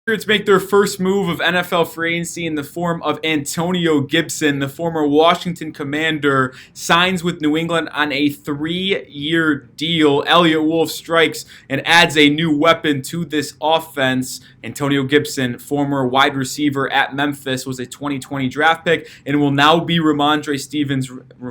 Patriots make their first move of NFL free agency in the form of Antonio Gibson, the former Washington Commander, signs with New England on a 3-year deal. Eliot Wolf strikes and adds a new weapon to this offense. Antonio Gibson, former wide receiver at Memphis, was a 2020 draft pick and will now be Ramondre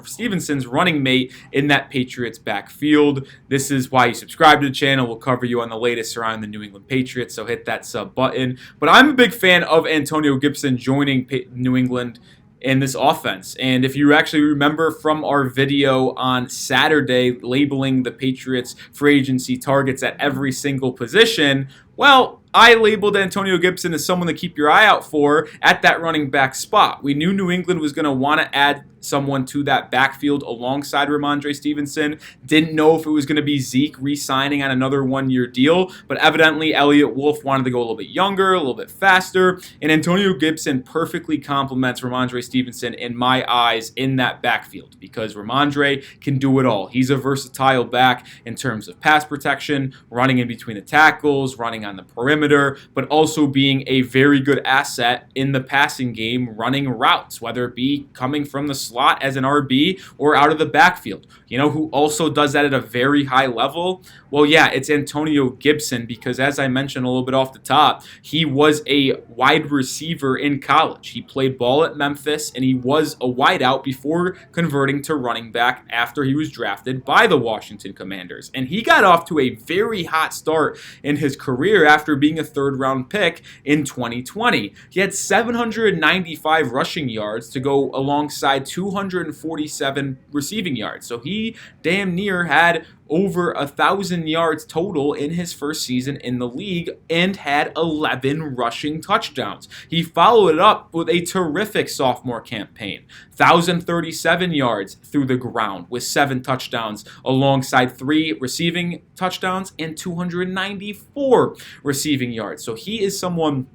Stevenson's running mate in that Patriots backfield. This is why you subscribe to the channel. We'll cover you on the latest surrounding the New England Patriots, so hit that sub button. But I'm a big fan of Antonio Gibson joining New England in this offense. And if you actually remember from our video on Saturday labeling the Patriots free agency targets at every single position, well, I labeled Antonio Gibson as someone to keep your eye out for at that running back spot. We knew New England was going to want to add someone to that backfield alongside Ramondre Stevenson. Didn't know if it was going to be Zeke re-signing on another one-year deal, but evidently Eliot Wolf wanted to go a little bit younger, a little bit faster, and Antonio Gibson perfectly complements Ramondre Stevenson in my eyes in that backfield because Ramondre can do it all. He's a versatile back in terms of pass protection, running in between the tackles, running on the perimeter, but also being a very good asset in the passing game, running routes, whether it be coming from the slot as an RB or out of the backfield. You know who also does that at a very high level? Well, yeah, it's Antonio Gibson because, as I mentioned a little bit off the top, he was a wide receiver in college. He played ball at Memphis, and he was a wideout before converting to running back after he was drafted by the Washington Commanders. And he got off to a very hot start in his career after being a third-round pick in 2020. He had 795 rushing yards to go alongside 247 receiving yards. So he damn near had over 1,000 yards total in his first season in the league and had 11 rushing touchdowns. He followed it up with a terrific sophomore campaign. 1,037 yards through the ground with 7 touchdowns alongside 3 receiving touchdowns and 294 receiving yards. So he is someone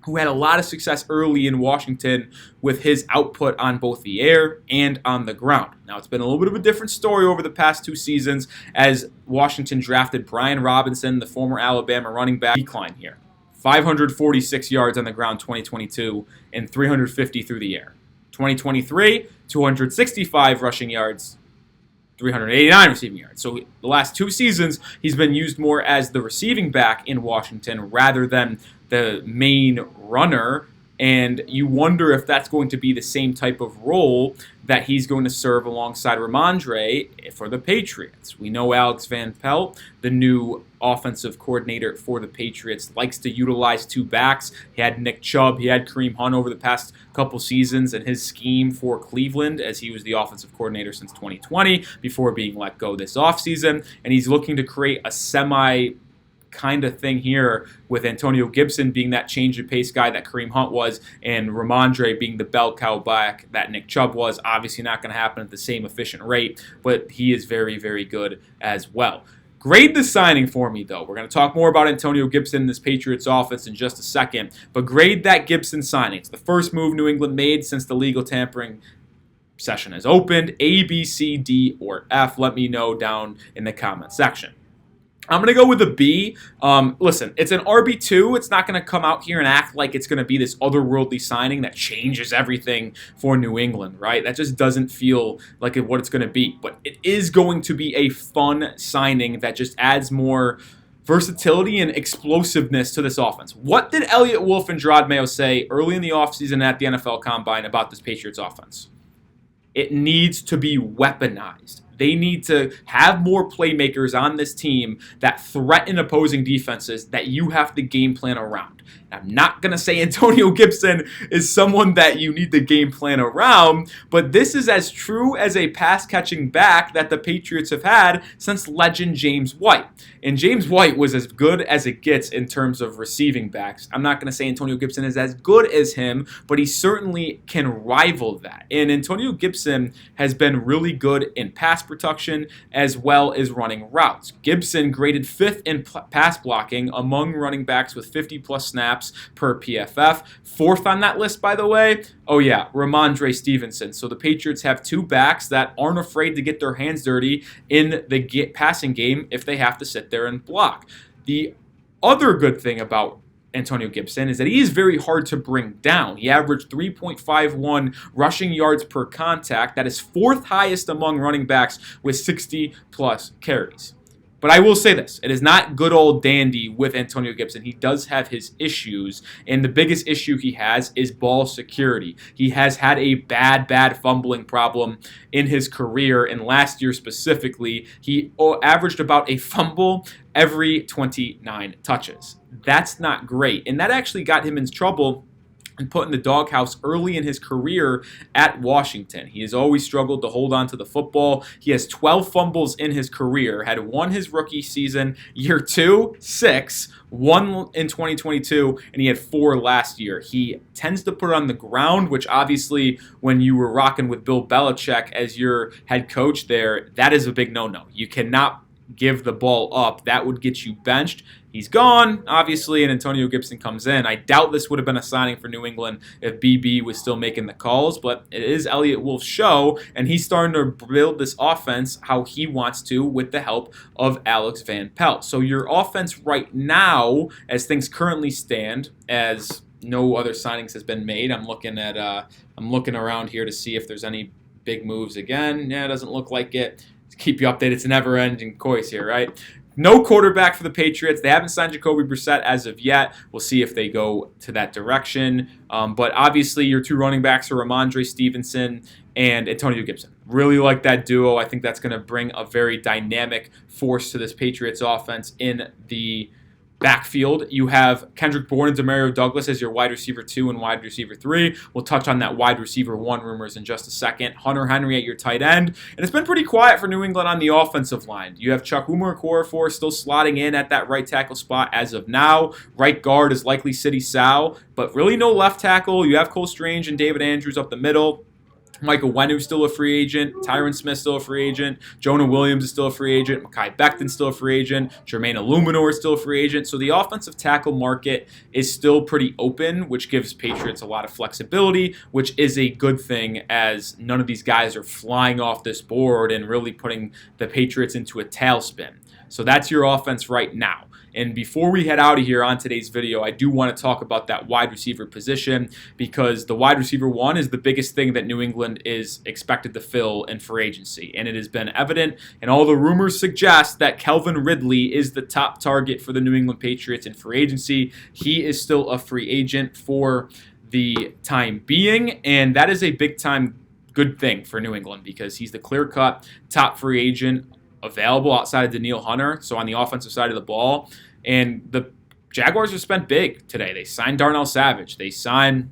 who had a lot of success early in Washington with his output on both the air and on the ground. Now, it's been a little bit of a different story over the past 2 seasons as Washington drafted Brian Robinson, the former Alabama running back. Decline here. 546 yards on the ground 2022 and 350 through the air. 2023, 265 rushing yards, 389 receiving yards. So the last 2 seasons, he's been used more as the receiving back in Washington rather than the main runner, and you wonder if that's going to be the same type of role that he's going to serve alongside Ramondre for the Patriots. We know Alex Van Pelt, the new offensive coordinator for the Patriots, likes to utilize 2 backs. He had Nick Chubb, he had Kareem Hunt over the past couple seasons in his scheme for Cleveland as he was the offensive coordinator since 2020 before being let go this offseason, and he's looking to create a semi kind of thing here with Antonio Gibson being that change of pace guy that Kareem Hunt was and Ramondre being the bell cow back that Nick Chubb was. Obviously not going to happen at the same efficient rate, but he is very, very good as well. Grade the signing for me, though. We're going to talk more about Antonio Gibson in this Patriots offense in just a second, but grade that Gibson signing. It's the first move New England made since the legal tampering session has opened. A, B, C, D, or F. Let me know down in the comment section. I'm going to go with a B. Listen, it's an RB2. It's not going to come out here and act like it's going to be this otherworldly signing that changes everything for New England, right? That just doesn't feel like what it's going to be. But it is going to be a fun signing that just adds more versatility and explosiveness to this offense. What did Eliot Wolf and Jerod Mayo say early in the offseason at the NFL Combine about this Patriots offense? It needs to be weaponized. They need to have more playmakers on this team that threaten opposing defenses that you have to game plan around. I'm not going to say Antonio Gibson is someone that you need to game plan around, but this is as true as a pass-catching back that the Patriots have had since legend James White. And James White was as good as it gets in terms of receiving backs. I'm not going to say Antonio Gibson is as good as him, but he certainly can rival that. And Antonio Gibson has been really good in pass protection as well as running routes. Gibson graded 5th in pass blocking among running backs with 50-plus snaps per PFF. 4th on that list, by the way, oh yeah, Ramondre Stevenson. So the Patriots have 2 backs that aren't afraid to get their hands dirty in the passing game if they have to sit there and block. The other good thing about Antonio Gibson is that he is very hard to bring down. He averaged 3.51 rushing yards per contact. That is fourth highest among running backs with 60-plus carries. But I will say this, it is not good old dandy with Antonio Gibson. He does have his issues, and the biggest issue he has is ball security. He has had a bad fumbling problem in his career, and last year specifically, he averaged about a fumble every 29 touches. That's not great, and that actually got him in trouble and put in the doghouse early in his career at Washington. He has always struggled to hold on to the football. He has 12 fumbles in his career, had one his rookie season, year 2, 6, one in 2022, and he had 4 last year. He tends to put it on the ground, which obviously when you were rocking with Bill Belichick as your head coach there, that is a big no-no. You cannot give the ball up. That would get you benched. He's gone, obviously, and Antonio Gibson comes in. I doubt this would have been a signing for New England if BB was still making the calls, but it is Eliot Wolf's show, and he's starting to build this offense how he wants to with the help of Alex Van Pelt. So your offense right now, as things currently stand, as no other signings has been made, I'm looking around here to see if there's any big moves again. Yeah, it doesn't look like it. Keep you updated. It's a never-ending course here, right? No quarterback for the Patriots. They haven't signed Jacoby Brissett as of yet. We'll see if they go to that direction. But obviously, your 2 running backs are Ramondre Stevenson and Antonio Gibson. Really like that duo. I think that's going to bring a very dynamic force to this Patriots offense in the backfield. You have Kendrick Bourne and Demario Douglas as your wide receiver 2 and wide receiver 3. We'll touch on that wide receiver 1 rumors in just a second. Hunter Henry at your tight end. And it's been pretty quiet for New England on the offensive line. You have Chukwuma Okorafor still slotting in at that right tackle spot as of now. Right guard is likely Sidy Sow, but really no left tackle. You have Cole Strange and David Andrews up the middle. Michael Wenu still a free agent. Tyron Smith still a free agent. Jonah Williams is still a free agent. Mekhi Becton still a free agent. Jermaine Illuminor is still a free agent. So the offensive tackle market is still pretty open, which gives Patriots a lot of flexibility, which is a good thing as none of these guys are flying off this board and really putting the Patriots into a tailspin. So that's your offense right now. And before we head out of here on today's video, I do want to talk about that wide receiver position because the wide receiver 1 is the biggest thing that New England is expected to fill in free agency. And it has been evident, and all the rumors suggest that Calvin Ridley is the top target for the New England Patriots in free agency. He is still a free agent for the time being, and that is a big-time good thing for New England because he's the clear-cut top free agent available outside of Danielle Hunter, so on the offensive side of the ball. And the Jaguars have spent big today. They signed Darnell Savage. They signed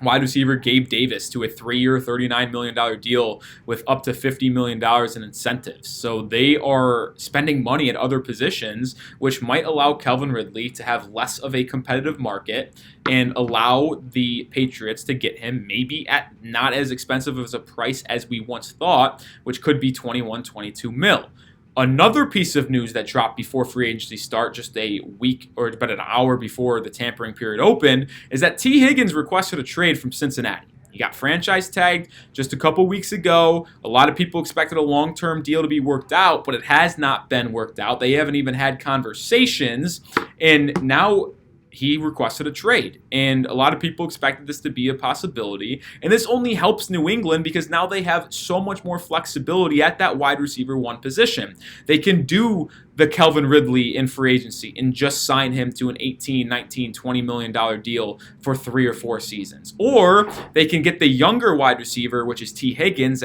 wide receiver Gabe Davis to a 3-year, $39 million deal with up to $50 million in incentives. So they are spending money at other positions, which might allow Calvin Ridley to have less of a competitive market and allow the Patriots to get him maybe at not as expensive as a price as we once thought, which could be 21, 22 mil. Another piece of news that dropped before free agency start, just a week or about an hour before the tampering period opened, is that T. Higgins requested a trade from Cincinnati. He got franchise tagged just a couple weeks ago. A lot of people expected a long-term deal to be worked out, but it has not been worked out. They haven't even had conversations, and now he requested a trade, and a lot of people expected this to be a possibility, and this only helps New England because now they have so much more flexibility at that wide receiver 1 position. They can do the Calvin Ridley in free agency and just sign him to an $18, $19, $20 million deal for 3 or 4 seasons. Or they can get the younger wide receiver, which is T. Higgins,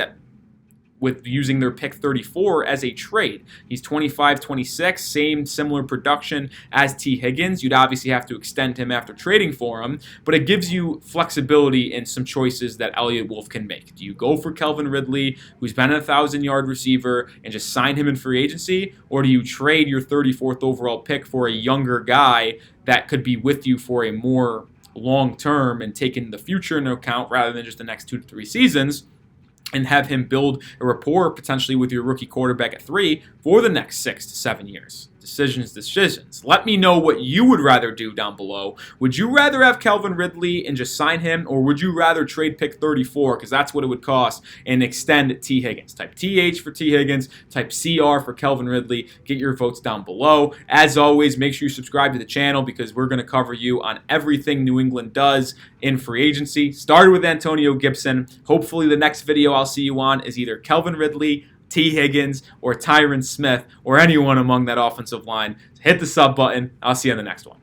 with using their pick 34 as a trade. He's 25, 26, similar production as T. Higgins. You'd obviously have to extend him after trading for him, but it gives you flexibility in some choices that Eliot Wolf can make. Do you go for Calvin Ridley, who's been a 1,000-yard receiver, and just sign him in free agency, or do you trade your 34th overall pick for a younger guy that could be with you for a more long-term and taking the future into account rather than just the next 2 to 3 seasons, and have him build a rapport potentially with your rookie quarterback at 3 for the next 6 to 7 years. decisions. Let me know what you would rather do down below. Would you rather have Calvin Ridley and just sign him, or would you rather trade pick 34, because that's what it would cost, and extend T. Higgins? Type TH for T. Higgins, type CR for Calvin Ridley. Get your votes down below. As always, make sure you subscribe to the channel because we're going to cover you on everything New England does in free agency. Started with Antonio Gibson. Hopefully the next video I'll see you on is either Calvin Ridley, T. Higgins, or Tyron Smith, or anyone among that offensive line. Hit the sub button. I'll see you on the next one.